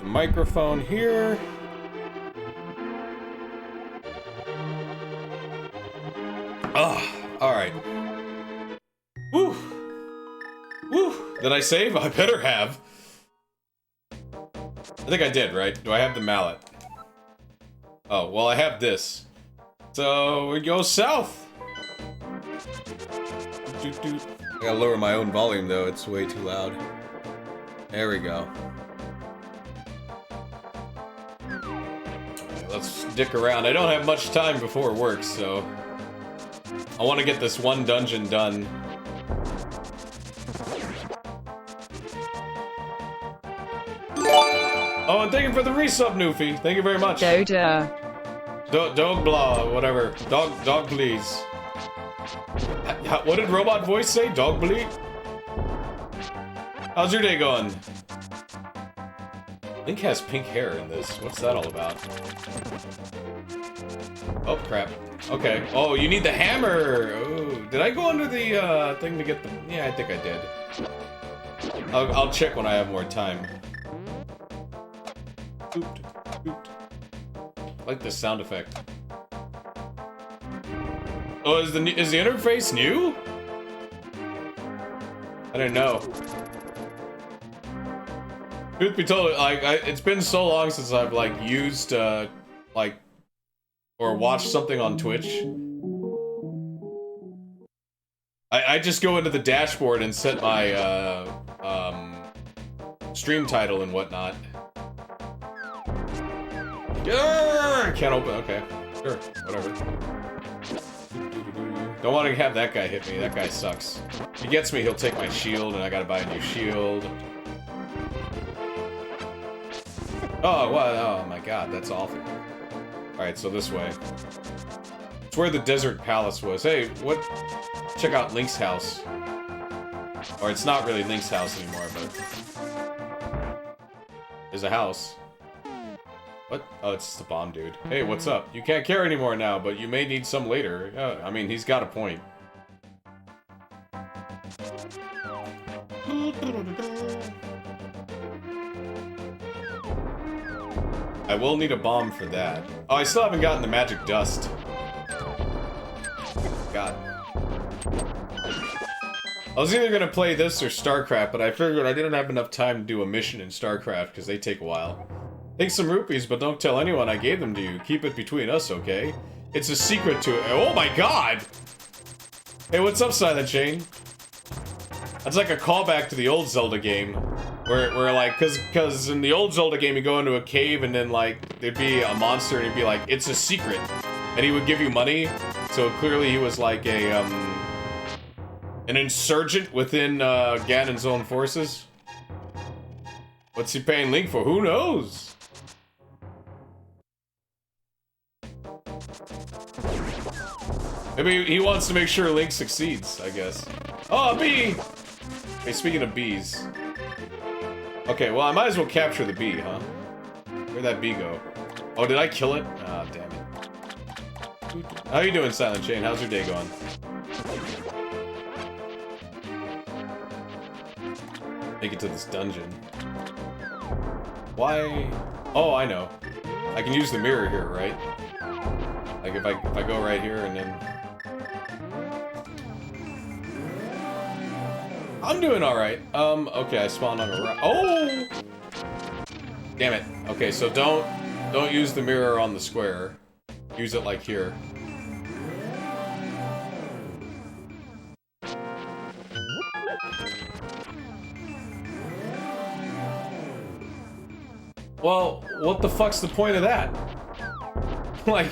the microphone here. Alright. Woo! Woo! Did I save? I better have. I think I did, right? Do I have the mallet? Oh, well, I have this. So, we go south! I gotta lower my own volume, though. It's way too loud. There we go. Right, let's dick around. I don't have much time before work, so... I want to get this one dungeon done. Oh, and thank you for the resub, Newfie. Thank you very much. Doda. Dog blah, whatever. Dog please. What did Robot Voice say? Dog bleed? How's your day going? Link has pink hair in this. What's that all about? Oh, crap. Okay. Oh, you need the hammer! Oh, did I go under the, thing to get the... Yeah, I think I did. I'll check when I have more time. Oot, oot. I like this sound effect. Oh, is the interface new? I don't know. Truth be told, like, it's been so long since I've, like, used, like, or watched something on Twitch. I just go into the dashboard and set my, stream title and whatnot. Yeah, can't open. Okay, sure, whatever. Don't want to have that guy hit me. That guy sucks. If he gets me, he'll take my shield, and I gotta buy a new shield. Oh, wow! Oh my God, that's awful. All right, so this way. It's where the desert palace was. Hey, what? Check out Link's house. Or it's not really Link's house anymore, but there's a house. What? Oh, it's just a bomb dude. Hey, what's up? You can't carry anymore now, but you may need some later. I mean, he's got a point. I will need a bomb for that. Oh, I still haven't gotten the magic dust. God. I was either gonna play this or StarCraft, but I figured I didn't have enough time to do a mission in StarCraft, because they take a while. Take some rupees, but don't tell anyone I gave them to you. Keep it between us, okay? It's a secret to it. Oh my God! Hey, what's up, Silent Chain? That's like a callback to the old Zelda game. Where like, cause in the old Zelda game, you go into a cave and then like, there'd be a monster and he'd be like, it's a secret. And he would give you money. So clearly he was like a, an insurgent within, Ganon's own forces. What's he paying Link for? Who knows? Maybe he wants to make sure Link succeeds, I guess. Oh, a bee! Hey, speaking of bees. Okay, well, I might as well capture the bee, huh? Where'd that bee go? Oh, did I kill it? Ah, damn it. How you doing, Silent Chain? How's your day going? Make it to this dungeon. Why? Oh, I know. I can use the mirror here, right? Like if I go right here and then... I'm doing alright. Okay, I spawned on a rock. Oh! Damn it. Okay, so don't use the mirror on the square. Use it like here. Well, what the fuck's the point of that? Like...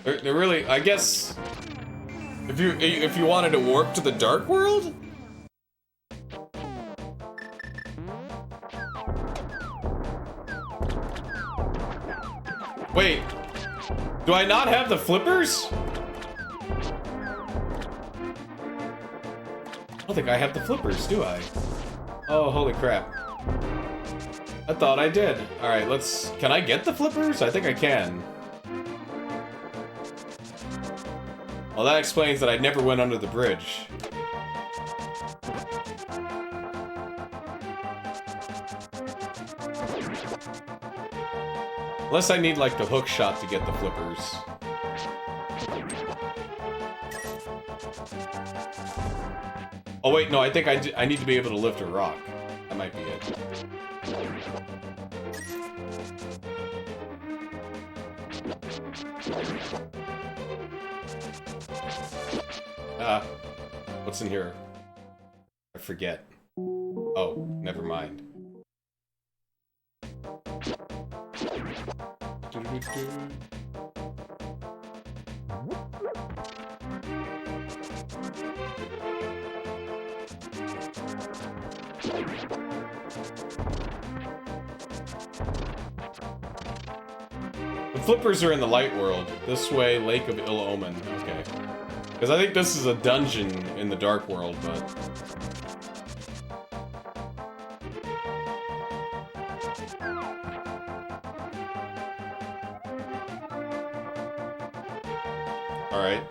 They're really, I guess, if you wanted to warp to the Dark World? Wait, do I not have the flippers? I don't think I have the flippers, do I? Oh, holy crap. I thought I did. Alright, can I get the flippers? I think I can. Well, that explains that I never went under the bridge. Unless I need, like, the hook shot to get the flippers. Oh, wait, no, I think I need to be able to lift a rock. That might be it. What's in here? I forget. Oh, never mind. The flippers are in the light world. This way, Lake of Ill Omen. Okay. Because I think this is a dungeon in the dark world, but... Alright.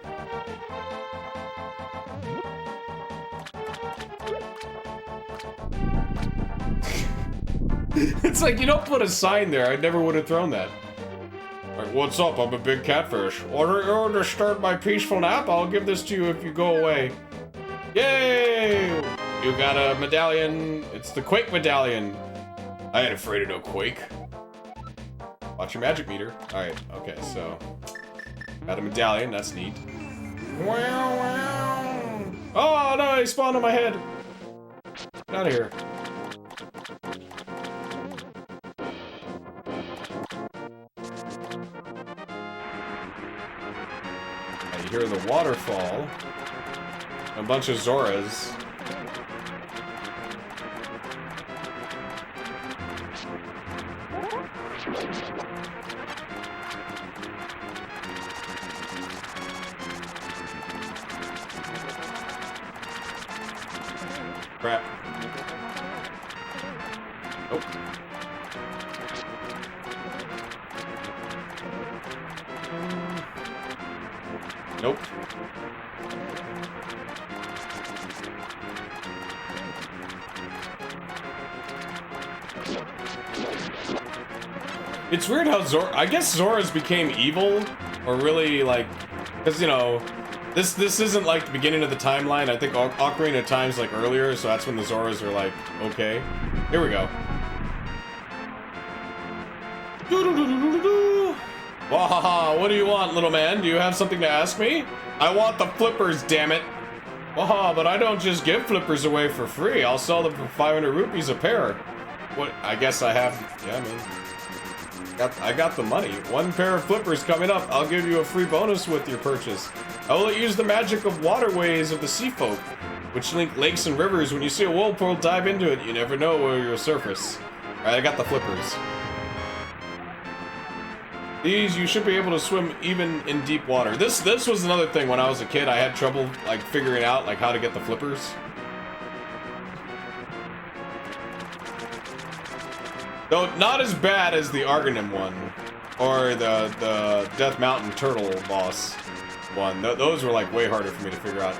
It's like, you don't put a sign there. I never would have thrown that. Like, what's up? I'm a big catfish. Or disturb my peaceful nap? I'll give this to you if you go away. Yay! You got a medallion. It's the Quake medallion. I ain't afraid of no Quake. Watch your magic meter. Alright, okay, so... Got a medallion, that's neat. Wow, wow. Oh no, he spawned on my head! Get out of here. You hear the waterfall. A bunch of Zoras. Crap. Nope. Nope. It's weird how I guess Zoras became evil, or really, like, because, you know, this isn't like the beginning of the timeline. I think Ocarina of Time's like earlier, so that's when the Zoras are like, okay. Here we go. Wahaha, what do you want, little man? Do you have something to ask me? I want the flippers, damn it. Waha, but I don't just give flippers away for free. I'll sell them for 500 rupees a pair. What? I guess I have, yeah, I mean, I got the money. One pair of flippers coming up. I'll give you a free bonus with your purchase. I will use the magic of waterways of the sea folk, which link lakes and rivers. When you see a whirlpool, dive into it. You never know where you'll surface. Alright, I got the flippers. These, you should be able to swim even in deep water. This was another thing when I was a kid. I had trouble, like, figuring out, like, how to get the flippers. Though, not as bad as the Argonym one. Or the Death Mountain Turtle boss one. Those were, like, way harder for me to figure out.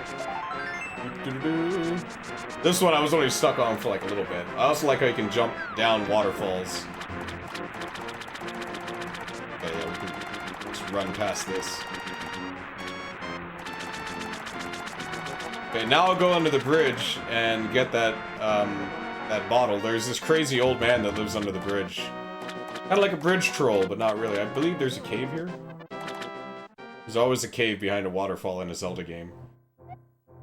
This one I was only stuck on for, like, a little bit. I also like how you can jump down waterfalls. Okay, yeah, we can just run past this. Okay, now I'll go under the bridge and get that, that bottle. There's this crazy old man that lives under the bridge. Kind of like a bridge troll, but not really. I believe there's a cave here. There's always a cave behind a waterfall in a Zelda game.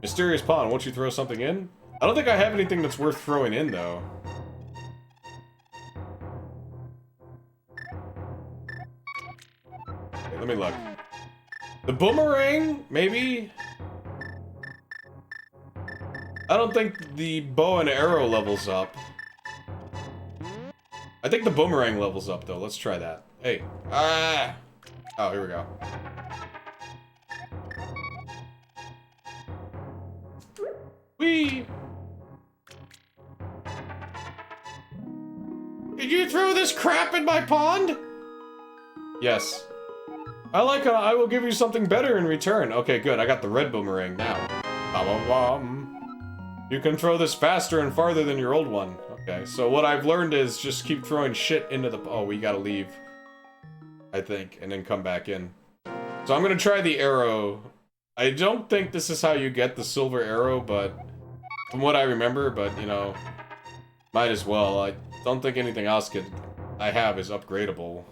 Mysterious pond, won't you throw something in? I don't think I have anything that's worth throwing in, though. Okay, let me look. The boomerang, maybe? I don't think the bow and arrow levels up. I think the boomerang levels up, though. Let's try that. Hey. Ah! Oh, here we go. Whee! Did you throw this crap in my pond? Yes. I will give you something better in return. Okay, good. I got the red boomerang now. Ba-ba-bum. You can throw this faster and farther than your old one. Okay, so what I've learned is just keep throwing shit into the... Oh, we gotta leave. I think, and then come back in. So I'm gonna try the arrow. I don't think this is how you get the silver arrow, but... From what I remember, but, you know... Might as well. I don't think anything else I have is upgradable.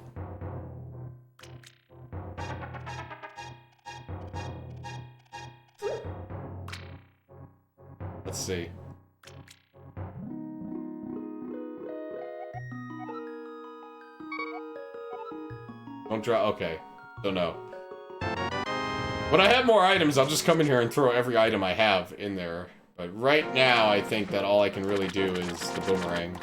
Let's see. Don't draw. Okay. Don't know. When I have more items, I'll just come in here and throw every item I have in there. But right now, I think that all I can really do is the boomerang.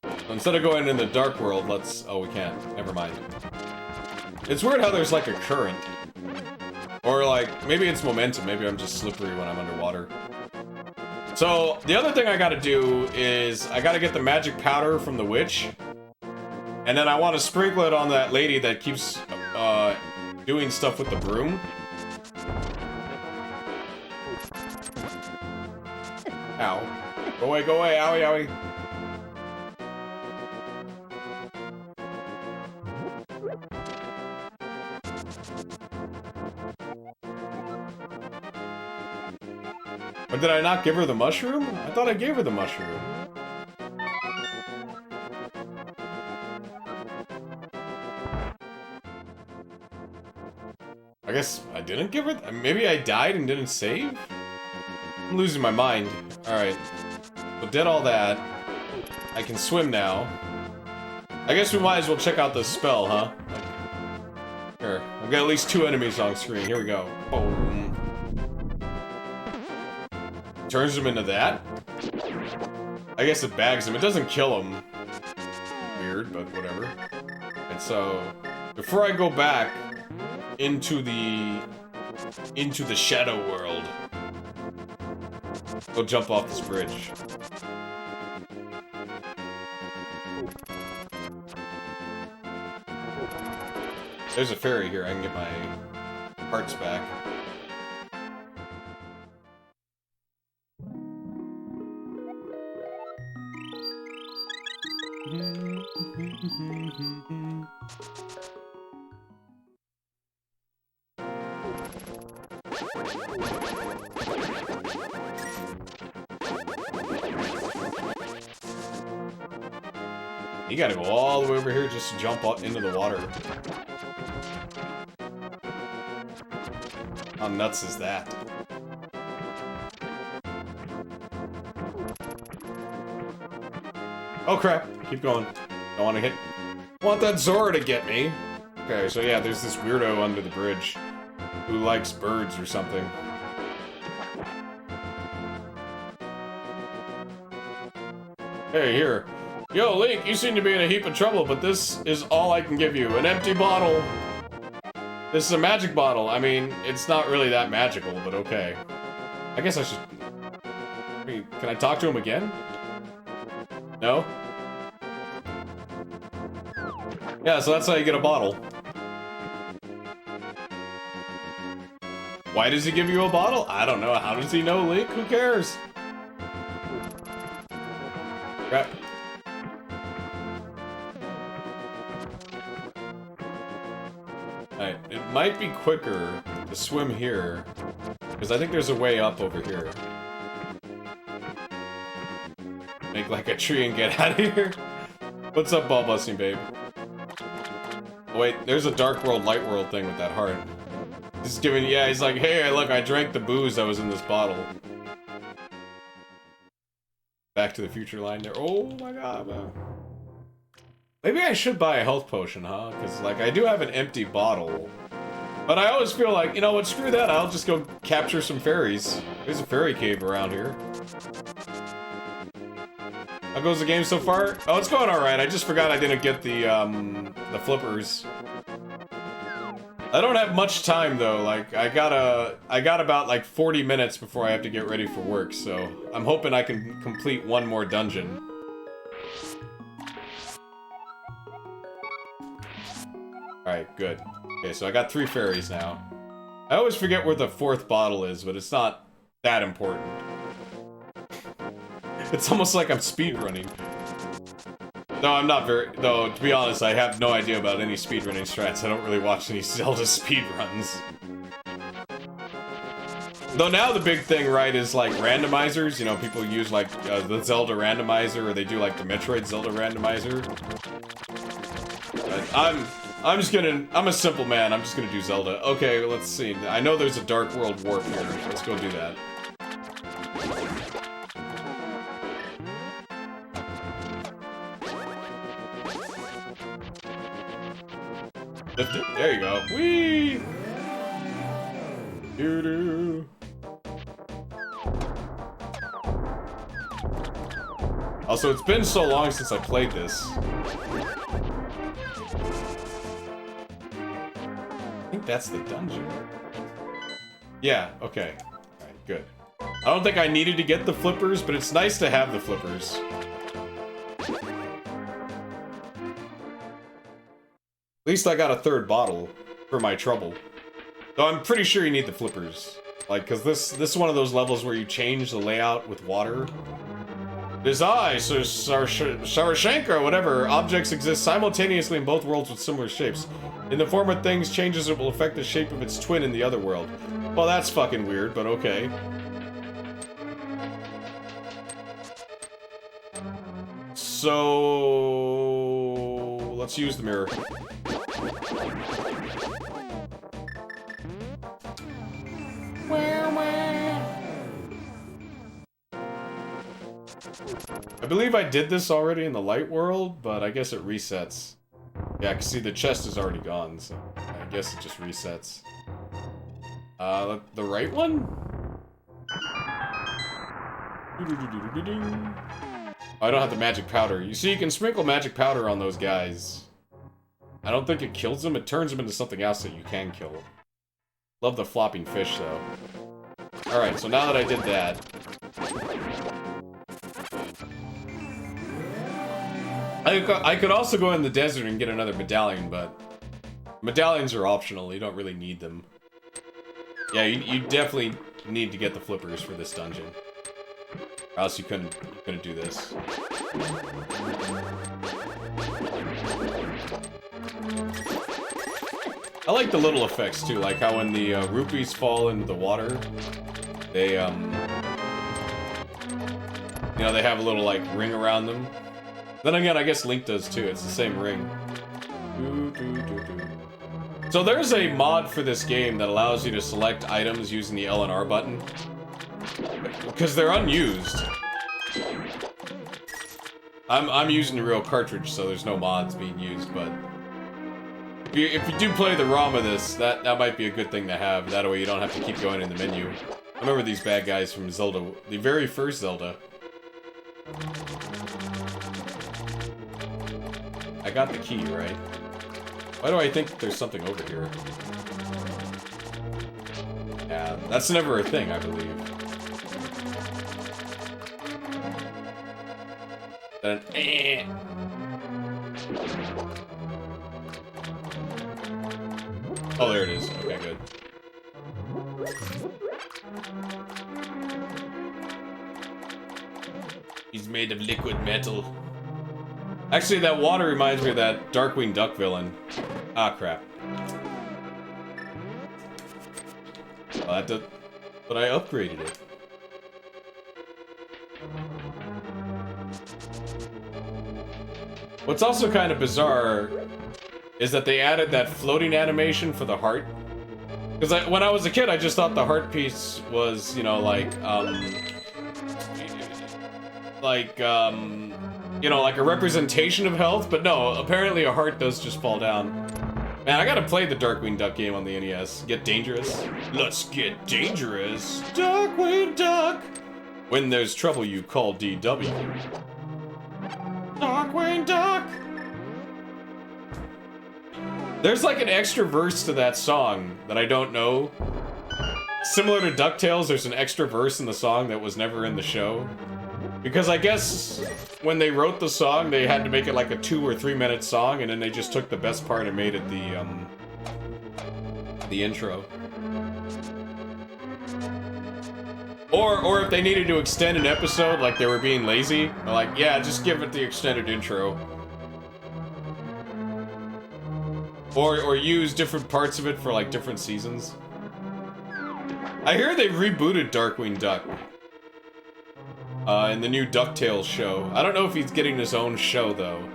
So instead of going in the dark world, let's... Oh, we can't. Never mind. It's weird how there's like a current. Or like, maybe it's momentum. Maybe I'm just slippery when I'm underwater. So, the other thing I gotta do is I gotta get the magic powder from the witch. And then I want to sprinkle it on that lady that keeps doing stuff with the broom. Ow. Go away, owie, owie. Or did I not give her the mushroom? I thought I gave her the mushroom. I guess I didn't give her... Maybe I died and didn't save? I'm losing my mind. Alright. So did all that. I can swim now. I guess we might as well check out this spell, huh? Here. I've got at least 2 enemies on screen. Here we go. Boom. Turns them into that? I guess it bags them. It doesn't kill them. Weird, but whatever. And so, before I go back into the shadow world, go jump off this bridge. There's a ferry here. I can get my parts back. You gotta go all the way over here just to jump up into the water. How nuts is that? Oh crap, keep going. Don't want to hit... I want that Zora to get me. Okay, so yeah, there's this weirdo under the bridge who likes birds or something. Hey, here. Yo, Link, you seem to be in a heap of trouble, but this is all I can give you. An empty bottle. This is a magic bottle. I mean, it's not really that magical, but okay. I guess I should... Wait, can I talk to him again? No? Yeah, so that's how you get a bottle. Why does he give you a bottle? I don't know. How does he know, Link? Who cares? Crap. Alright, it might be quicker to swim here, because I think there's a way up over here. Make like a tree and get out of here. What's up, ball busting, babe? Oh, wait, there's a dark world, light world thing with that heart. He's giving, yeah, he's like, hey, look, I drank the booze that was in this bottle. Back to the Future line there. Oh my god, man. Maybe I should buy a health potion, huh? Because, like, I do have an empty bottle. But I always feel like, you know what, screw that, I'll just go capture some fairies. There's a fairy cave around here. How goes the game so far? Oh, it's going alright. I just forgot I didn't get the flippers. I don't have much time, though. Like, I got about, like, 40 minutes before I have to get ready for work, so I'm hoping I can complete one more dungeon. Alright, good. Okay, so I got 3 fairies now. I always forget where the 4th bottle is, but it's not that important. It's almost like I'm speedrunning. No, I'm not very... Though, to be honest, I have no idea about any speedrunning strats. I don't really watch any Zelda speedruns. Though now the big thing, right, is like randomizers. You know, people use like the Zelda randomizer, or they do like the Metroid Zelda randomizer. But I'm just gonna... I'm a simple man. I'm just gonna do Zelda. Okay, let's see. I know there's a Dark World Warp here. Let's go do that. There you go. Whee! Doo-doo. Also, it's been so long since I played this. I think that's the dungeon. Yeah, okay. Alright, good. I don't think I needed to get the flippers, but it's nice to have the flippers. At least I got a 3rd bottle for my trouble. Though I'm pretty sure you need the flippers. Like, cause this is one of those levels where you change the layout with water. It is I, Sarashenka, or whatever. Objects exist simultaneously in both worlds with similar shapes. In the form of things, changes it will affect the shape of its twin in the other world. Well, that's fucking weird, but okay. So... let's use the mirror. I believe I did this already in the light world, but I guess it resets. Yeah, I can see the chest is already gone, so I guess it just resets. The right one? Oh, I don't have the magic powder. You see, you can sprinkle magic powder on those guys. I don't think it kills them, it turns them into something else that you can kill. Love the flopping fish, though. Alright, so now that I did that... I could also go in the desert and get another medallion, but... medallions are optional, you don't really need them. Yeah, you definitely need to get the flippers for this dungeon. Or else you couldn't do this. I like the little effects too, like how when the rupees fall into the water, they you know, they have a little like ring around them. Then again, I guess Link does too. It's the same ring. So there's a mod for this game that allows you to select items using the L and R button. Because they're unused. I'm using the real cartridge, so there's no mods being used, but... If you do play the ROM of this, that might be a good thing to have. That way you don't have to keep going in the menu. I remember these bad guys from Zelda, the very first Zelda. I got the key, right? Why do I think there's something over here? Yeah, that's never a thing, I believe. Then, oh, there it is. Okay, good. He's made of liquid metal. Actually, that water reminds me of that Darkwing Duck villain. Ah, crap. Well, that did... but I upgraded it. What's also kind of bizarre is that they added that floating animation for the heart. Because when I was a kid, I just thought the heart piece was, you know, you know, like a representation of health, but no, apparently a heart does just fall down. Man, I gotta play the Darkwing Duck game on the NES. Get dangerous. Let's get dangerous. Darkwing Duck! When there's trouble, you call DW. Darkwing Duck! There's like an extra verse to that song that I don't know. Similar to DuckTales, there's an extra verse in the song that was never in the show. Because I guess when they wrote the song, they had to make it like a 2 or 3 minute song, and then they just took the best part and made it the intro. Or if they needed to extend an episode, like they were being lazy, they're like, yeah, just give it the extended intro. Or use different parts of it for like different seasons. I hear they rebooted Darkwing Duck. In the new DuckTales show. I don't know if he's getting his own show though.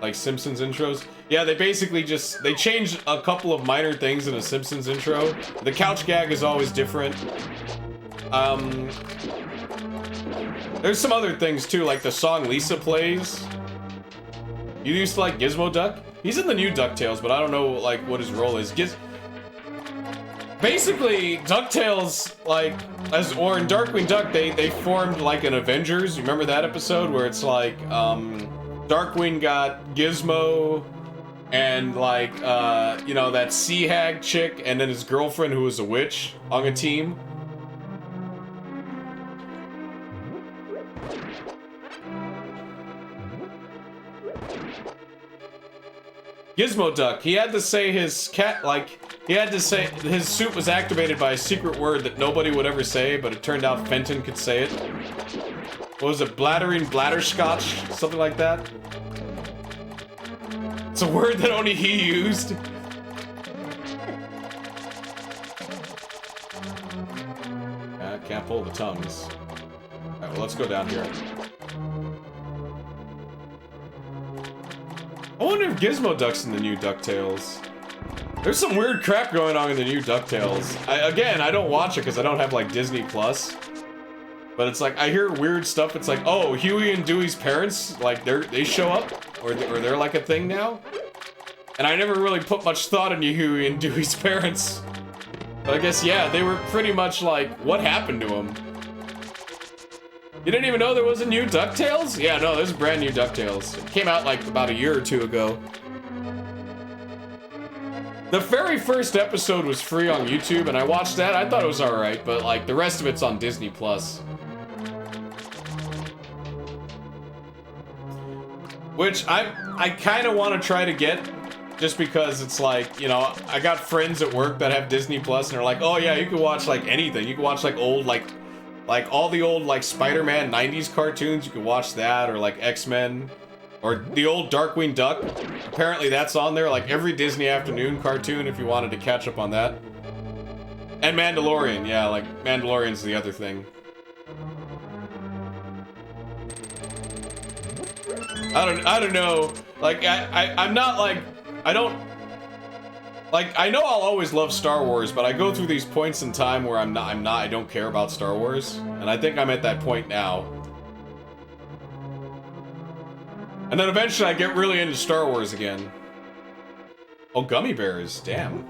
Like Simpsons intros? Yeah, they basically they changed a couple of minor things in a Simpsons intro. The couch gag is always different. There's some other things too, like the song Lisa plays. You used to like Gizmo Duck? He's in the new DuckTales, but I don't know like what his role is. Basically, DuckTales, like, or in Darkwing Duck, they formed like an Avengers. You remember that episode where it's like, Darkwing got Gizmo and like, you know, that sea hag chick and then his girlfriend who was a witch on a team. Gizmo Duck, he had to say his cat, like, he had to say his suit was activated by a secret word that nobody would ever say, but it turned out Fenton could say it. What was it, bladdering bladderscotch? Something like that? It's a word that only he used. Can't pull the tongues. Alright, well, let's go down here. I wonder if Gizmo Duck's in the new DuckTales. There's some weird crap going on in the new DuckTales. Again, I don't watch it because I don't have, like, Disney Plus. But it's like, I hear weird stuff. It's like, oh, Huey and Dewey's parents, like, they show up? Or they're, like, a thing now? And I never really put much thought into Huey and Dewey's parents. But I guess, yeah, they were pretty much like, what happened to them? You didn't even know there was a new DuckTales? Yeah, no, there's a brand new DuckTales. It came out like about a year or two ago. The very first episode was free on YouTube, and I watched that. I thought it was alright, but like the rest of it's on Disney Plus. Which I kind of want to try to get, just because it's like, you know, I got friends at work that have Disney Plus, and they're like, oh yeah, you can watch like anything. You can watch like old, like all the old like Spider-Man 90s cartoons, you can watch that, or like X-Men, or the old Darkwing Duck. Apparently that's on there, like every Disney afternoon cartoon if you wanted to catch up on that. And Mandalorian, yeah, like Mandalorian's the other thing. I don't know, like I'm not like, I don't, like, I know I'll always love Star Wars, but I go through these points in time where I don't care about Star Wars. And I think I'm at that point now. And then eventually I get really into Star Wars again. Oh, Gummy Bears, damn.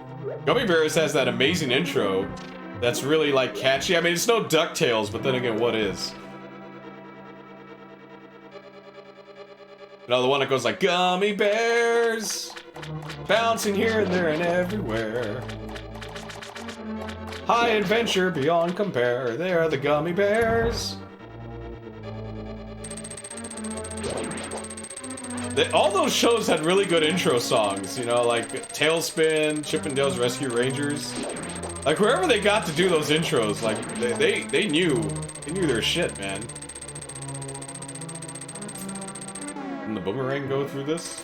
Gummy Bears has that amazing intro that's really, like, catchy. I mean, it's no DuckTales, but then again, what is? You know, the one that goes like, Gummy Bears, bouncing here and there and everywhere. High adventure beyond compare, they are the Gummy Bears. All those shows had really good intro songs, you know, like Tailspin, Chippendales Rescue Rangers. Like, wherever they got to do those intros, like, they knew their shit, man. Can the boomerang go through this?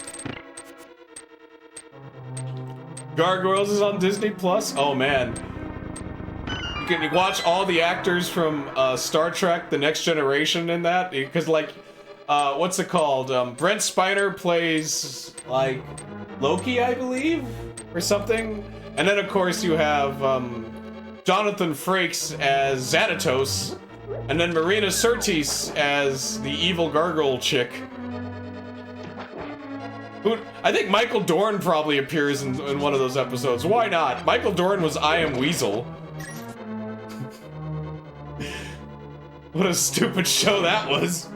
Gargoyles is on Disney Plus? Oh, man. You can watch all the actors from Star Trek, The Next Generation in that. Because, like, what's it called? Brent Spiner plays, like, Loki, I believe? Or something? And then, of course, you have Jonathan Frakes as Xanatos. And then Marina Sirtis as the evil gargoyle chick. Who, I think Michael Dorn probably appears in one of those episodes. Why not? Michael Dorn was I Am Weasel. What a stupid show that was.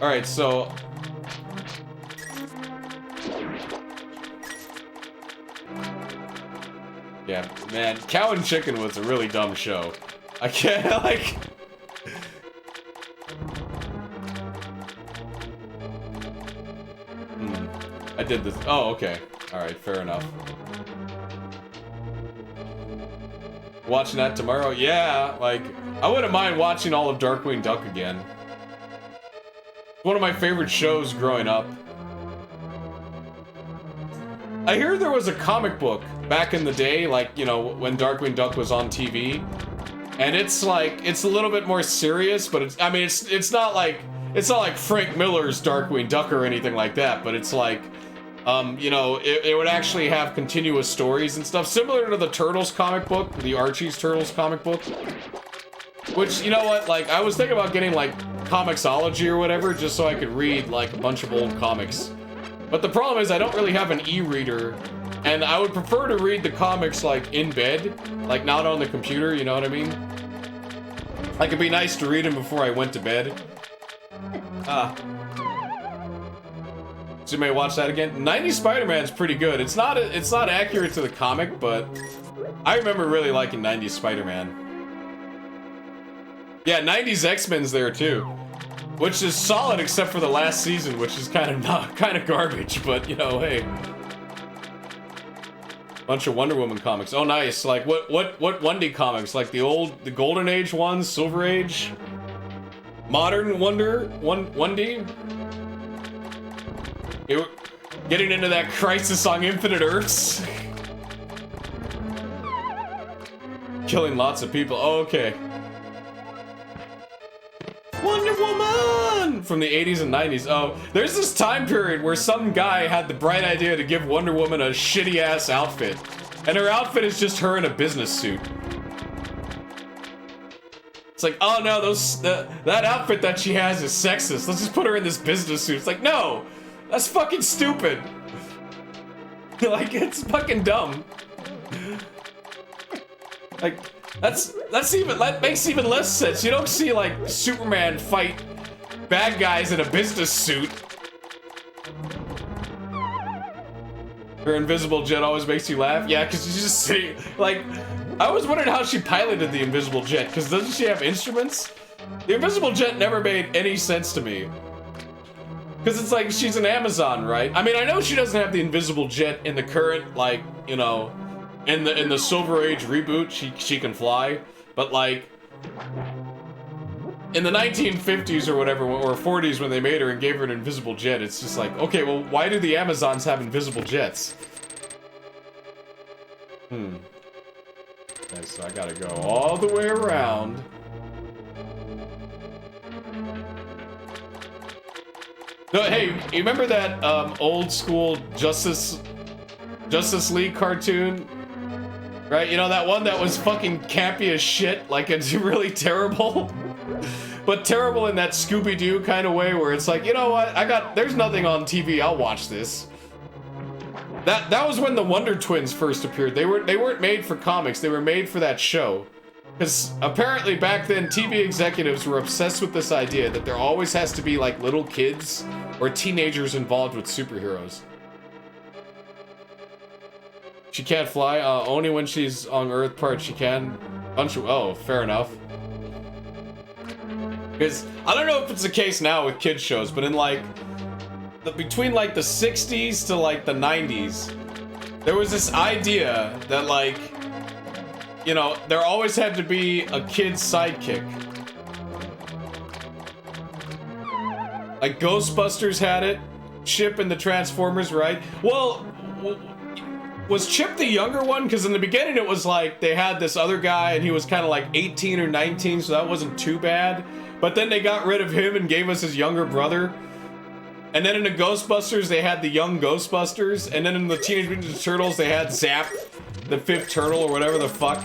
Alright, so... yeah, man, Cow and Chicken was a really dumb show. I can't, like... I did this. Oh, okay. Alright, fair enough. Watching that tomorrow? Yeah, like, I wouldn't mind watching all of Darkwing Duck again. One of my favorite shows growing up. I hear there was a comic book back in the day, like, you know, when Darkwing Duck was on TV. And it's like, it's a little bit more serious, but it's, I mean, it's not like Frank Miller's Darkwing Duck or anything like that, but it's like, you know, it would actually have continuous stories and stuff, similar to the Turtles comic book, the Archie's Turtles comic book. Which, you know what, like, I was thinking about getting, like, Comixology or whatever, just so I could read, like, a bunch of old comics. But the problem is I don't really have an e-reader, and I would prefer to read the comics, like, in bed, like, not on the computer, you know what I mean? Like, it'd be nice to read them before I went to bed. So you may watch that again. 90s Spider-Man's pretty good. It's not accurate to the comic, but I remember really liking 90s Spider-Man. Yeah, 90s X-Men's there too, which is solid except for the last season, which is kind of garbage. But you know, hey, bunch of Wonder Woman comics. Oh, nice. Like what Wendy comics? Like the Golden Age ones, Silver Age, Modern Wendy. Getting into that Crisis on Infinite Earths. Killing lots of people. Oh, okay. Wonder Woman! From the 80s and 90s. Oh, there's this time period where some guy had the bright idea to give Wonder Woman a shitty-ass outfit. And her outfit is just her in a business suit. It's like, oh no, that outfit that she has is sexist. Let's just put her in this business suit. It's like, no! That's fucking stupid. Like, it's fucking dumb. Like, that makes even less sense. You don't see, like, Superman fight bad guys in a business suit. Her invisible jet always makes you laugh. Yeah, because you just see, like, I always wondered how she piloted the invisible jet, because doesn't she have instruments? The invisible jet never made any sense to me. Because it's like, she's an Amazon, right? I mean, I know she doesn't have the invisible jet in the current, like, you know, in the Silver Age reboot, she can fly. But, like, in the 1950s or whatever, or 40s when they made her and gave her an invisible jet, it's just like, okay, well, why do the Amazons have invisible jets? Okay, so I gotta go all the way around. No, hey, you remember that old school Justice League cartoon? Right? You know, that one that was fucking campy as shit? Like, it's really terrible. But terrible in that Scooby-Doo kind of way where it's like, you know what? There's nothing on TV, I'll watch this. That was when the Wonder Twins first appeared. They weren't made for comics, they were made for that show. Because apparently back then, TV executives were obsessed with this idea that there always has to be, like, little kids or teenagers involved with superheroes. She can't fly? Only when she's on Earth part she can. Oh, fair enough. Because, I don't know if it's the case now with kids shows, but in, like, between, like, the 60s to, like, the 90s, there was this idea that, like, you know, there always had to be a kid's sidekick. Like, Ghostbusters had it. Chip and the Transformers, right? Well, was Chip the younger one? Because in the beginning it was like, they had this other guy and he was kind of like 18 or 19, so that wasn't too bad. But then they got rid of him and gave us his younger brother. And then in the Ghostbusters, they had the young Ghostbusters. And then in the Teenage Mutant Ninja Turtles, they had Zap, the fifth turtle, or whatever the fuck.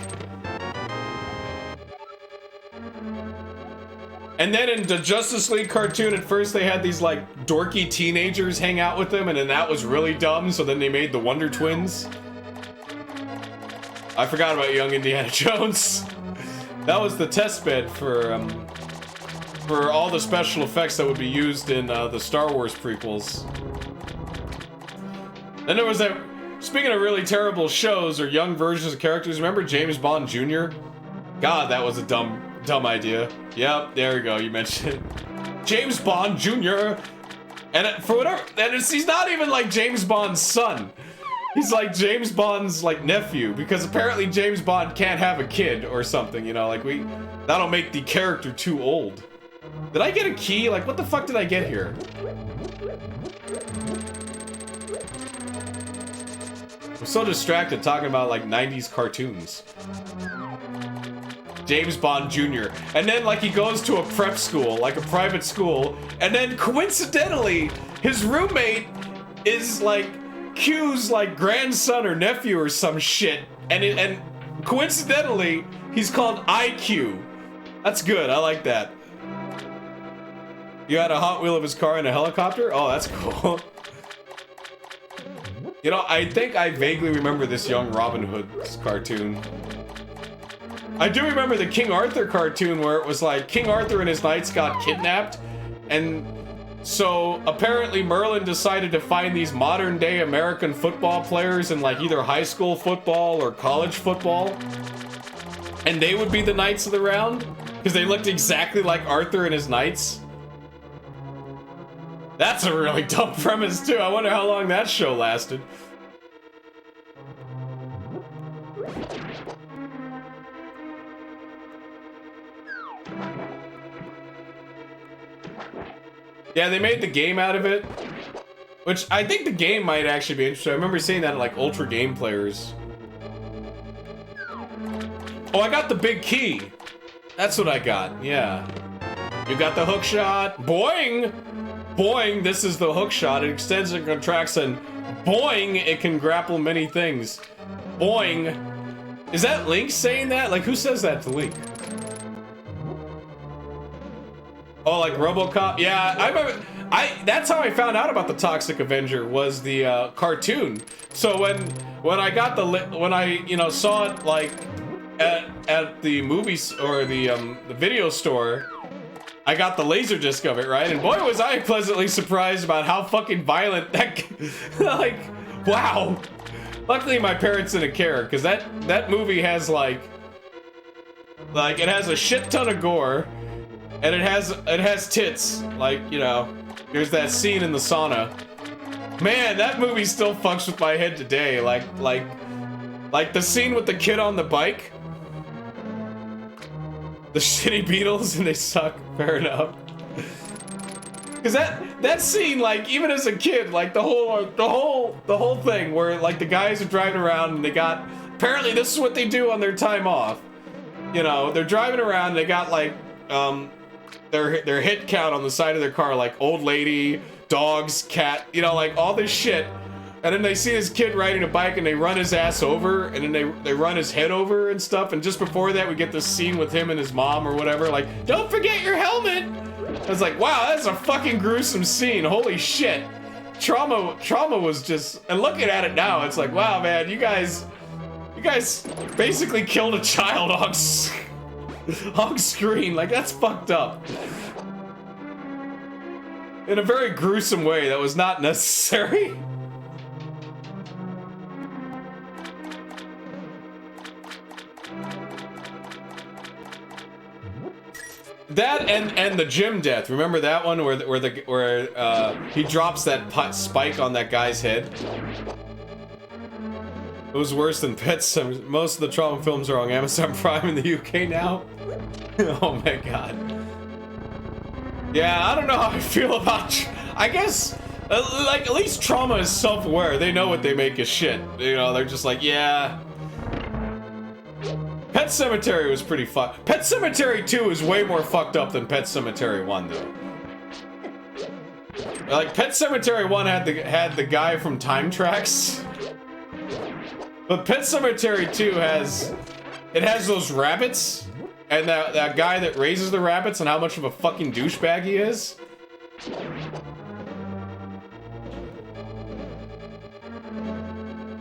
And then in the Justice League cartoon, at first they had these, like, dorky teenagers hang out with them, and then that was really dumb, so then they made the Wonder Twins. I forgot about Young Indiana Jones. That was the test bed for all the special effects that would be used in the Star Wars prequels. Then there was that, speaking of really terrible shows or young versions of characters, remember James Bond Jr.? God, that was a dumb idea. Yep, there we go, you mentioned it. James Bond Jr. And for whatever, he's not even like James Bond's son. He's like James Bond's like nephew, because apparently James Bond can't have a kid or something, you know, like that'll make the character too old. Did I get a key? Like, what the fuck did I get here? I'm so distracted talking about like 90s cartoons. James Bond Jr. And then like he goes to a prep school, like a private school, and then coincidentally, his roommate is like Q's like grandson or nephew or some shit. And coincidentally, he's called IQ. That's good, I like that. You had a Hot Wheel of his car in a helicopter? Oh, that's cool. You know, I think I vaguely remember this young Robin Hood's cartoon. I do remember the King Arthur cartoon where it was like King Arthur and his knights got kidnapped, and so apparently Merlin decided to find these modern day American football players in like either high school football or college football, and they would be the knights of the round because they looked exactly like Arthur and his knights. That's a really dumb premise too. I wonder how long that show lasted. Yeah, they made the game out of it, which I think the game might actually be interesting. I remember seeing that in like Ultra Game Players. Oh, I got the big key. That's what I got, yeah. You got the hook shot. Boing! Boing, this is the hook shot. It extends and contracts, and boing, it can grapple many things. Boing. Is that Link saying that? Like, who says that to Link? Oh, like RoboCop? Yeah, I remember. That's how I found out about the Toxic Avenger, was the cartoon. So when I got when I saw it like at the movies or the video store, I got the Laserdisc of it, right? And boy, was I pleasantly surprised about how fucking violent that, like, wow. Luckily, my parents didn't care, because that movie has like it has a shit ton of gore, and it has tits. Like, you know, there's that scene in the sauna. Man, that movie still fucks with my head today. Like the scene with the kid on the bike. The shitty Beatles, and they suck. Fair enough. Cause that scene, like, even as a kid, like the whole thing where like the guys are driving around and they got, apparently this is what they do on their time off. You know, they're driving around and they got like their hit count on the side of their car, like old lady, dogs, cat, you know, like all this shit. And then they see this kid riding a bike and they run his ass over, and then they run his head over and stuff. And just before that, we get this scene with him and his mom or whatever, like, don't forget your helmet. I was like, wow, that's a fucking gruesome scene. Holy shit. Trauma was just, and looking at it now, it's like, wow, man, you guys basically killed a child on screen. Like, that's fucked up. In a very gruesome way that was not necessary. That and the gym death. Remember that one where he drops that spike on that guy's head? It was worse than Pet Sematary. Most of the trauma films are on Amazon Prime in the UK now. Oh my god. Yeah, I don't know how I feel about. I guess like at least Trauma is self-aware. They know what they make is shit. You know, they're just like, yeah. Pet Sematary was pretty fucked. Pet Sematary 2 is way more fucked up than Pet Sematary 1, though. Like, Pet Sematary 1 had the guy from Time Tracks. But Pet Sematary 2 has those rabbits, and that guy that raises the rabbits, and how much of a fucking douchebag he is.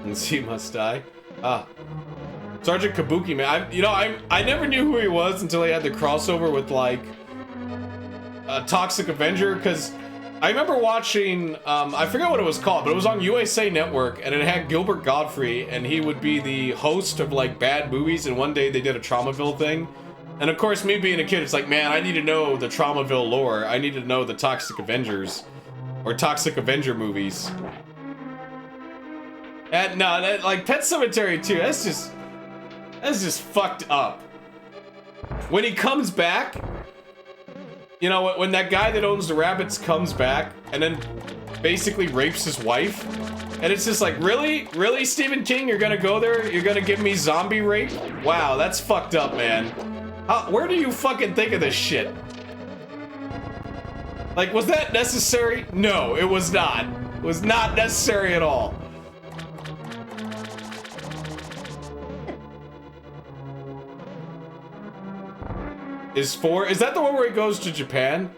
And he must die. Ah. Sergeant Kabuki, man. I never knew who he was until he had the crossover with, like, Toxic Avenger, because I remember watching, I forget what it was called, but it was on USA Network, and it had Gilbert Gottfried, and he would be the host of, like, bad movies, and one day they did a Traumaville thing. And of course, me being a kid, it's like, man, I need to know the Traumaville lore. I need to know the Toxic Avengers, or Toxic Avenger movies. And no, like Pet Cemetery 2, that's just fucked up. When he comes back, you know, when that guy that owns the rabbits comes back and then basically rapes his wife, and it's just like, really? Really, Stephen King? You're gonna go there? You're gonna give me zombie rape? Wow, that's fucked up, man. Where do you fucking think of this shit? Like, was that necessary? No, it was not. It was not necessary at all. Is that the one where he goes to Japan?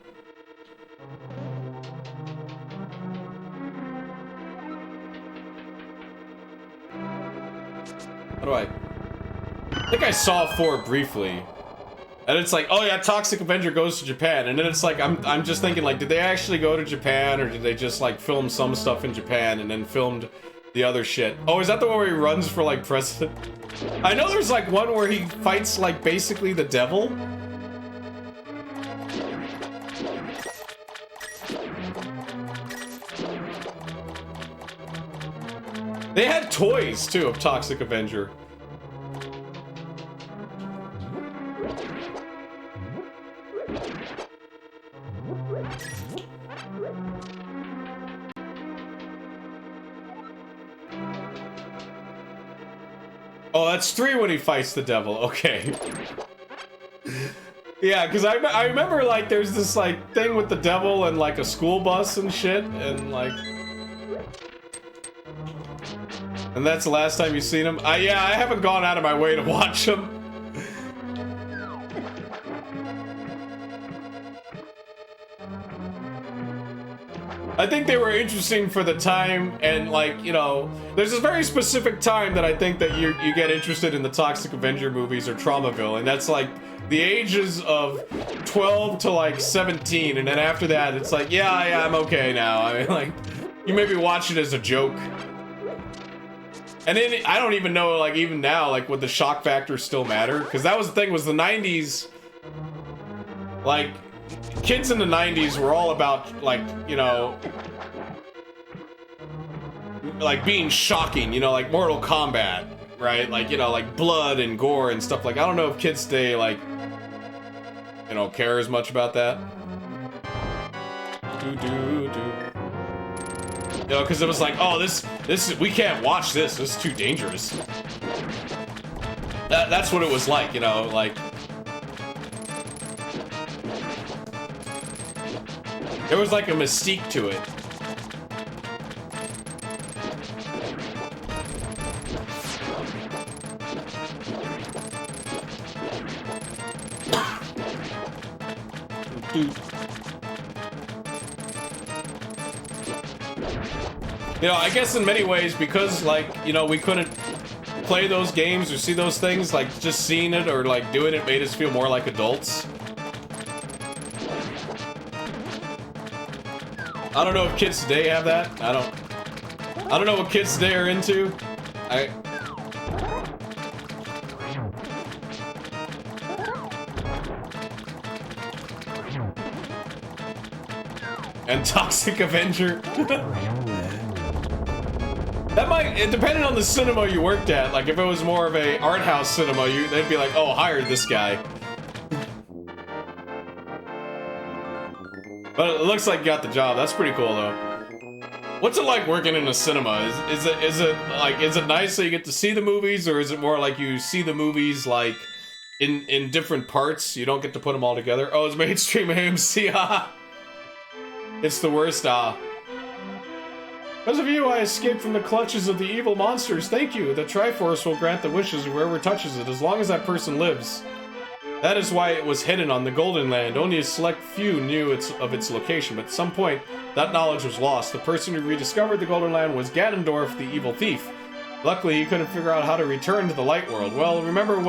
I think I saw 4 briefly. And it's like, oh yeah, Toxic Avenger goes to Japan. And then it's like, I'm just thinking, like, did they actually go to Japan, or did they just like film some stuff in Japan and then filmed the other shit? Oh, is that the one where he runs for like president? I know there's like one where he fights like basically the devil. They had toys, too, of Toxic Avenger. Oh, that's 3 when he fights the devil. Okay. Yeah, because I remember, like, there's this, like, thing with the devil and, like, a school bus and shit, and, like... And that's the last time you've seen him? Yeah, I haven't gone out of my way to watch him. I think they were interesting for the time, and like, you know, there's this very specific time that I think that you get interested in the Toxic Avenger movies or Traumaville, and that's like the ages of 12 to like 17, and then after that, it's like, yeah, I'm okay now. I mean, like, you maybe watch it as a joke. And then, I don't even know, like, even now, like, would the shock factor still matter? Because that was the thing, was the 90s, like, kids in the 90s were all about, like, you know, like, being shocking, you know, like Mortal Kombat, right? Like, you know, like, blood and gore and stuff. Like, I don't know if kids today, like, you know, care as much about that. You know, because it was like, oh, this we can't watch this. This is too dangerous. That's what it was like, you know, like. There was like a mystique to it. You know, I guess in many ways, because, like, you know, we couldn't play those games or see those things, like, just seeing it or, like, doing it made us feel more like adults. I don't know if kids today have that. I don't know what kids today are into. And Toxic Avenger. That might, depending on the cinema you worked at, like if it was more of a art house cinema, they'd be like, oh, hired this guy. But it looks like you got the job. That's pretty cool, though. What's it like working in a cinema? Is it nice so you get to see the movies, or is it more like you see the movies like in different parts? You don't get to put them all together. Oh, it's mainstream AMC. Haha. It's the worst. Because of you, I escaped from the clutches of the evil monsters. Thank you. The Triforce will grant the wishes of whoever touches it, as long as that person lives. That is why it was hidden on the Golden Land. Only a select few knew of its location, but at some point, that knowledge was lost. The person who rediscovered the Golden Land was Ganondorf, the evil thief. Luckily, he couldn't figure out how to return to the Light World. Well, remember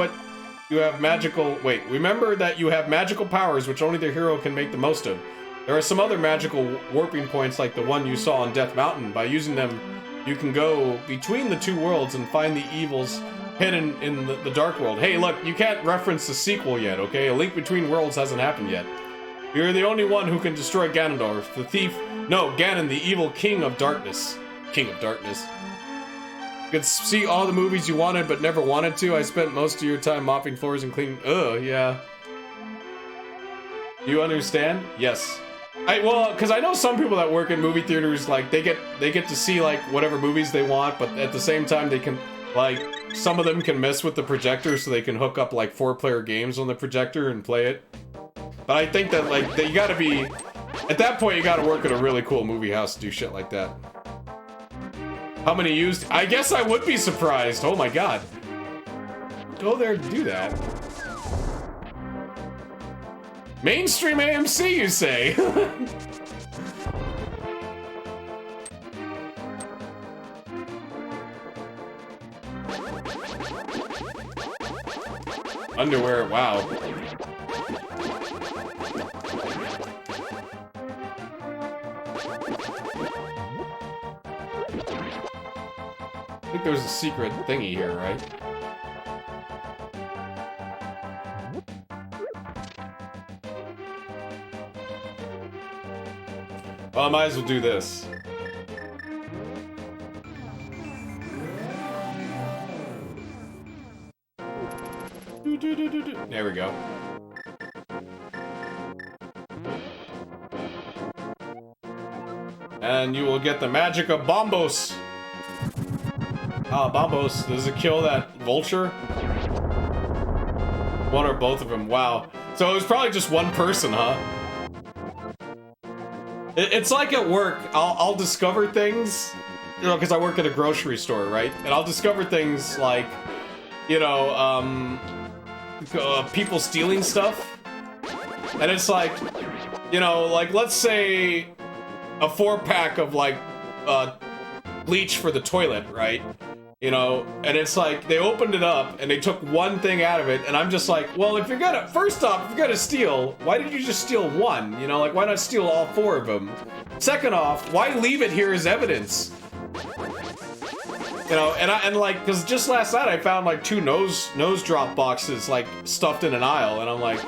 that you have magical powers which only the hero can make the most of. There are some other magical warping points like the one you saw on Death Mountain. By using them, you can go between the two worlds and find the evils hidden in the Dark World. Hey, look, you can't reference the sequel yet, okay? A Link Between Worlds hasn't happened yet. You're the only one who can destroy Ganondorf, the thief. No, Ganon, the evil King of Darkness. King of Darkness. You could see all the movies you wanted but never wanted to. I spent most of your time mopping floors and cleaning. Ugh, yeah. You understand? Yes. Well, because I know some people that work in movie theaters, like, they get to see, like, whatever movies they want, but at the same time they can, like, some of them can mess with the projector so they can hook up, like, 4-player games on the projector and play it. But I think that, like, you gotta be... At that point, you gotta work at a really cool movie house to do shit like that. How many used? I guess I would be surprised. Oh my god. Go there to do that. Mainstream AMC, you say? Underwear, wow. I think there's a secret thingy here, right? Well, I might as well do this. There we go. And you will get the magic of Bombos. Ah, Bombos. Does it kill that vulture? One or both of them. Wow. So it was probably just one person, huh? It's like at work. I'll discover things, you know, because I work at a grocery store, right? And I'll discover things like, you know, people stealing stuff. And it's like, you know, like, let's say a 4-pack of, like, bleach for the toilet, right? You know, and it's like, they opened it up, and they took one thing out of it, and I'm just like, well, if you're gonna, first off, if you're gonna steal, why did you just steal one? You know, like, why not steal all 4 of them? Second off, why leave it here as evidence? You know, and like, because just last night I found, like, 2 nose drop boxes, like, stuffed in an aisle, and I'm like...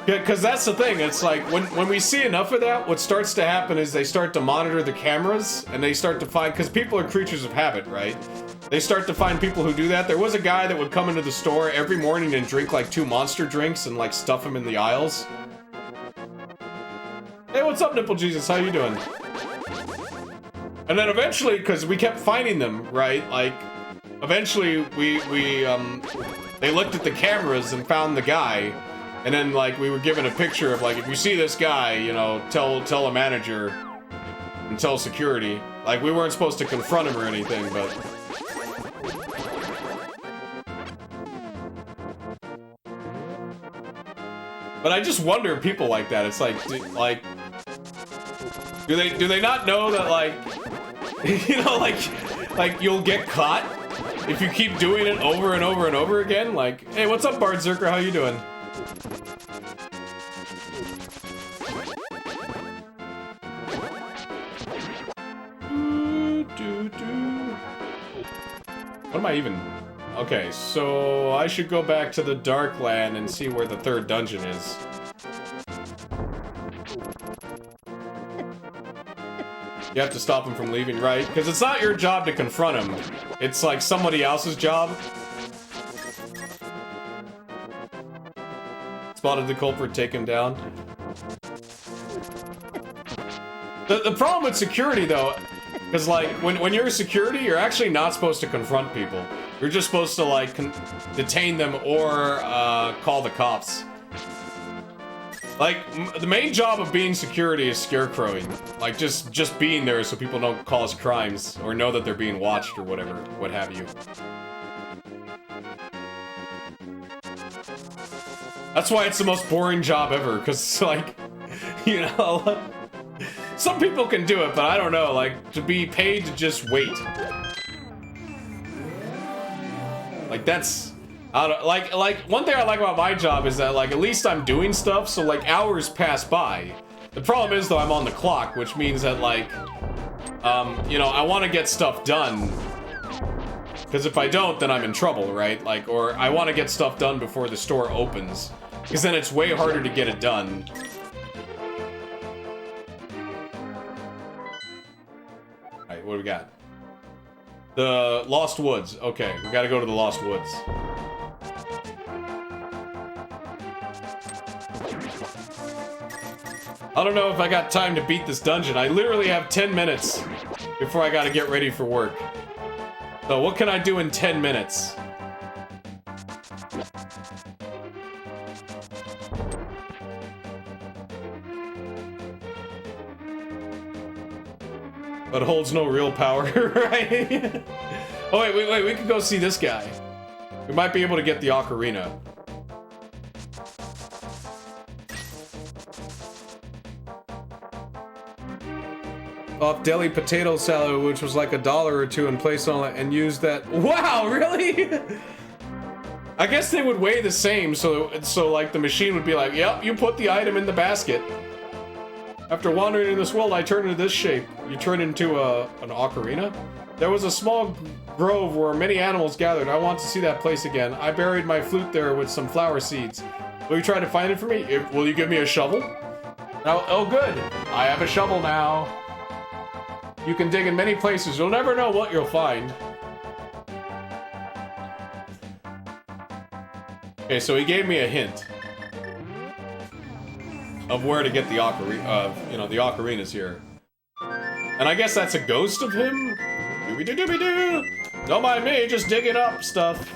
Because that's the thing, it's like, when we see enough of that, what starts to happen is they start to monitor the cameras, and they start to find, because people are creatures of habit, right? They start to find people who do that. There was a guy that would come into the store every morning and drink, like, 2 Monster drinks and, like, stuff them in the aisles. Hey, what's up, Nipple Jesus? How you doing? And then eventually, because we kept finding them, right? Like, eventually, they looked at the cameras and found the guy. And then, like, we were given a picture of, like, if you see this guy, you know, tell a manager and tell security. Like, we weren't supposed to confront him or anything, but... But I just wonder, people like that, it's like, do they not know that, like, you know, like, you'll get caught if you keep doing it over and over and over again? Like, hey, what's up, Bard Zerker? How you doing? What am I even... Okay, so I should go back to the Dark Land and see where the 3rd dungeon is. You have to stop him from leaving, right? Because it's not your job to confront him. It's like somebody else's job. Spotted the culprit, take him down. The problem with security, though, because, like, when you're a security, you're actually not supposed to confront people. You're just supposed to, like, detain them or call the cops. Like, the main job of being security is scarecrowing. Like, just being there so people don't cause crimes or know that they're being watched or whatever, what have you. That's why it's the most boring job ever, because, like, you know... Some people can do it, but I don't know, like, to be paid to just wait. Like, that's... like, one thing I like about my job is that, like, at least I'm doing stuff, so, like, hours pass by. The problem is, though, I'm on the clock, which means that, like, you know, I want to get stuff done. Because if I don't, then I'm in trouble, right? Like, or I want to get stuff done before the store opens. Because then it's way harder to get it done. what do we got? The Lost Woods. Okay, we gotta go to the Lost Woods. I don't know if I got time to beat this dungeon. I literally have 10 minutes before I gotta get ready for work. So what can I do in 10 minutes? But holds no real power, right? Oh, wait, we can go see this guy. We might be able to get the ocarina. Off deli potato salad, which was like $1 or $2, and placed on it and used that. Wow, really? I guess they would weigh the same, so like the machine would be like, yep, you put the item in the basket. After wandering in this world, I turned into this shape. You turn into an ocarina? There was a small grove where many animals gathered. I want to see that place again. I buried my flute there with some flower seeds. Will you try to find it for me? Will you give me a shovel? Oh, good. I have a shovel now. You can dig in many places. You'll never know what you'll find. Okay, so he gave me a hint of where to get the ocarina. The ocarinas here. And I guess that's a ghost of him? Dooby-doo-dooby-doo! Don't mind me, just digging up stuff.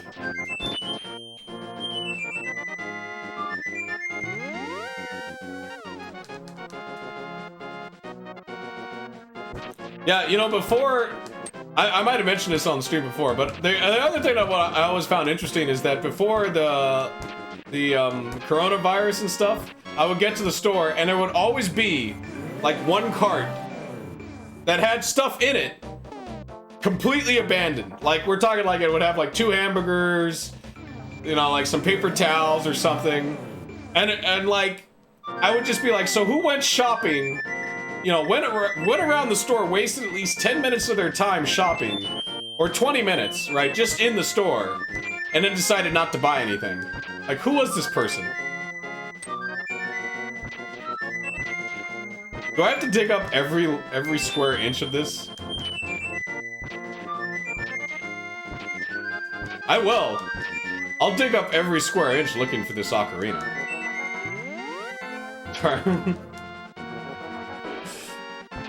Yeah, you know, before... I might have mentioned this on the stream before, but the other thing that I always found interesting is that before the coronavirus and stuff, I would get to the store and there would always be, like, one cart that had stuff in it completely abandoned. Like, we're talking like it would have, like, 2 hamburgers, you know, like some paper towels or something. And like, I would just be like, so who went shopping... You know, went around the store, wasted at least 10 minutes of their time shopping. Or 20 minutes, right, just in the store. And then decided not to buy anything. Like, who was this person? Do I have to dig up every square inch of this? I will. I'll dig up every square inch looking for this ocarina.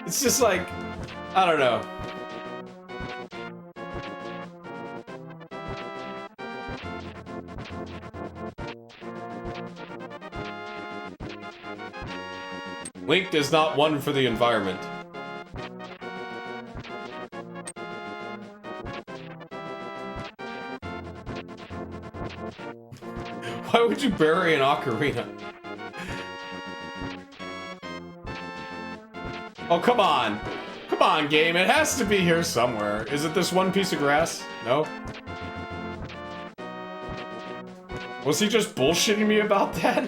It's just like, I don't know. Link is not one for the environment. Why would you bury an ocarina? Oh, come on. Come on, game. It has to be here somewhere. Is it this one piece of grass? No? Was he just bullshitting me about that?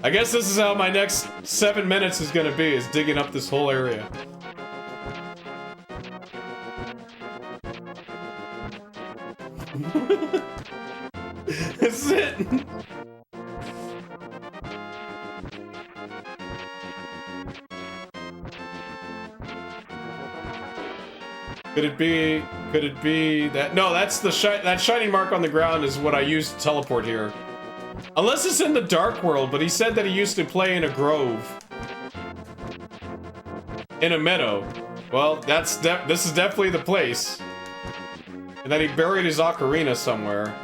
I guess this is how my next 7 minutes is gonna be, is digging up this whole area. This is it. Could it be that? No, that's that shining mark on the ground is what I used to teleport here. Unless it's in the Dark World, but he said that he used to play in a grove. In a meadow. Well, this is definitely the place. And that he buried his ocarina somewhere.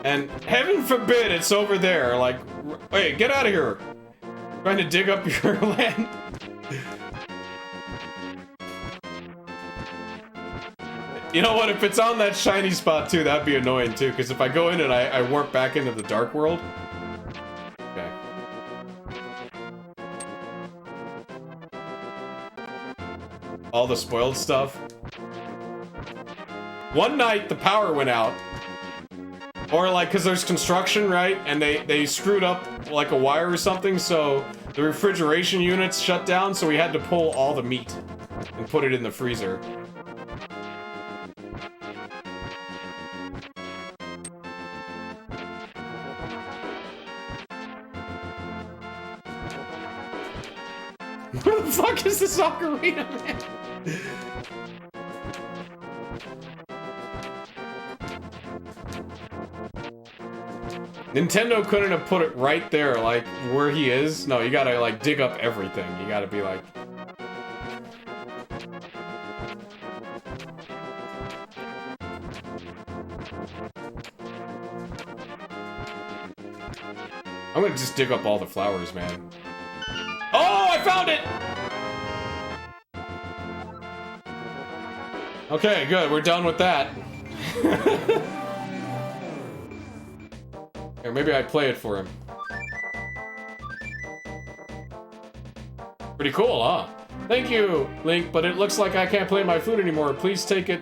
And heaven forbid it's over there, like, wait, get out of here. Trying to dig up your land. You know what, if it's on that shiny spot too, that'd be annoying too, because if I go in and I warp back into the Dark World... Okay. All the spoiled stuff. One night, the power went out. Or like, because there's construction, right? And they screwed up like a wire or something, so the refrigeration units shut down, so we had to pull all the meat and put it in the freezer. Where the fuck is this ocarina, man? Nintendo couldn't have put it right there, like, where he is. No, you gotta, like, dig up everything. You gotta be like... I'm gonna just dig up all the flowers, man. Oh, I found it! Okay, good. We're done with that. Or maybe I play it for him. Pretty cool, huh? Thank you, Link, but it looks like I can't play my flute anymore. Please take it.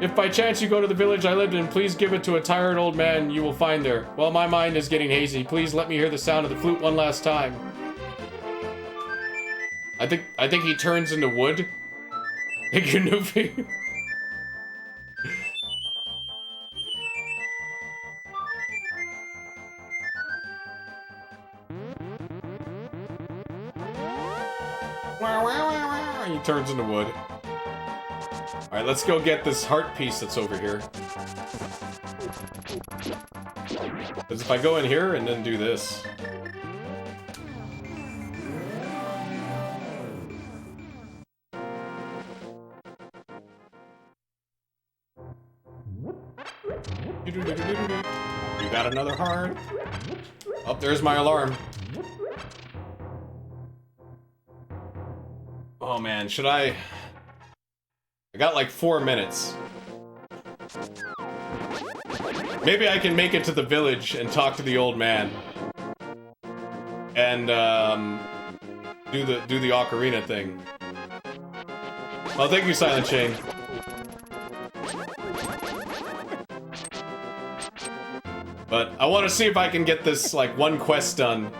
If by chance you go to the village I lived in, please give it to a tired old man you will find there. Well, my mind is getting hazy. Please let me hear the sound of the flute one last time. I think he turns into wood. Thank you, Noofy. He turns into wood. Alright, let's go get this heart piece that's over here. Because if I go in here and then do this... You got another heart. Oh, there's my alarm. Oh man, should I got like 4 minutes. Maybe I can make it to the village and talk to the old man. And, do the ocarina thing. Well, thank you, Silent Shane. But I want to see if I can get this, like, one quest done.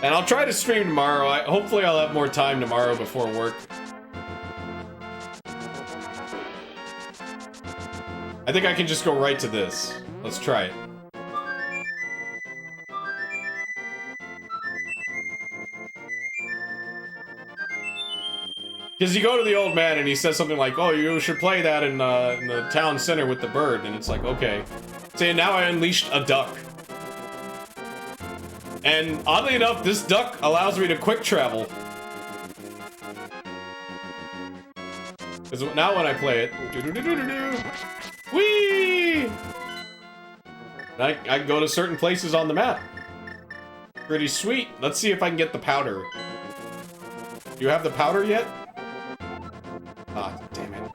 And I'll try to stream tomorrow. Hopefully I'll have more time tomorrow before work. I think I can just go right to this. Let's try it. Because you go to the old man and he says something like, oh, you should play that in the town center with the bird. And it's like, okay. Say, now I unleashed a duck. And oddly enough, this duck allows me to quick travel. Because now when I play it... Whee! I can go to certain places on the map. Pretty sweet. Let's see if I can get the powder. Do you have the powder yet? Ah, damn it.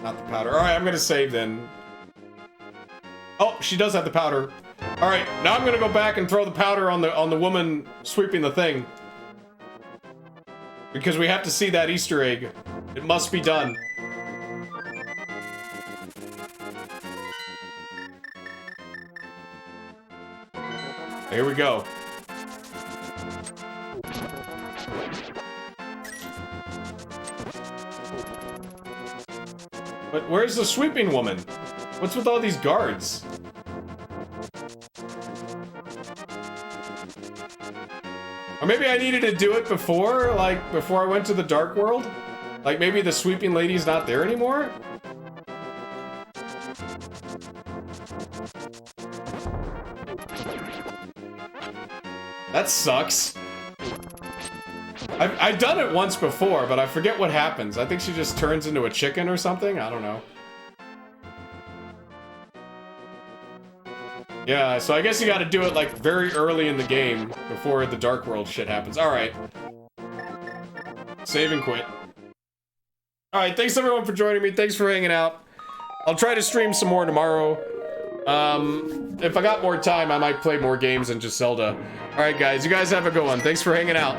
Not the powder. Alright, I'm gonna save then. Oh, she does have the powder. Alright, now I'm gonna go back and throw the powder on the woman sweeping the thing. Because we have to see that Easter egg. It must be done. Here we go. But where's the sweeping woman? What's with all these guards? Or maybe I needed to do it before, like, before I went to the Dark World? Like, maybe the sweeping lady's not there anymore? That sucks. I've done it once before, but I forget what happens. I think she just turns into a chicken or something? I don't know. Yeah, so I guess you gotta do it, like, very early in the game before the Dark World shit happens. Alright. Save and quit. Alright, thanks everyone for joining me. Thanks for hanging out. I'll try to stream some more tomorrow. If I got more time, I might play more games than just Zelda. Alright guys, you guys have a good one. Thanks for hanging out.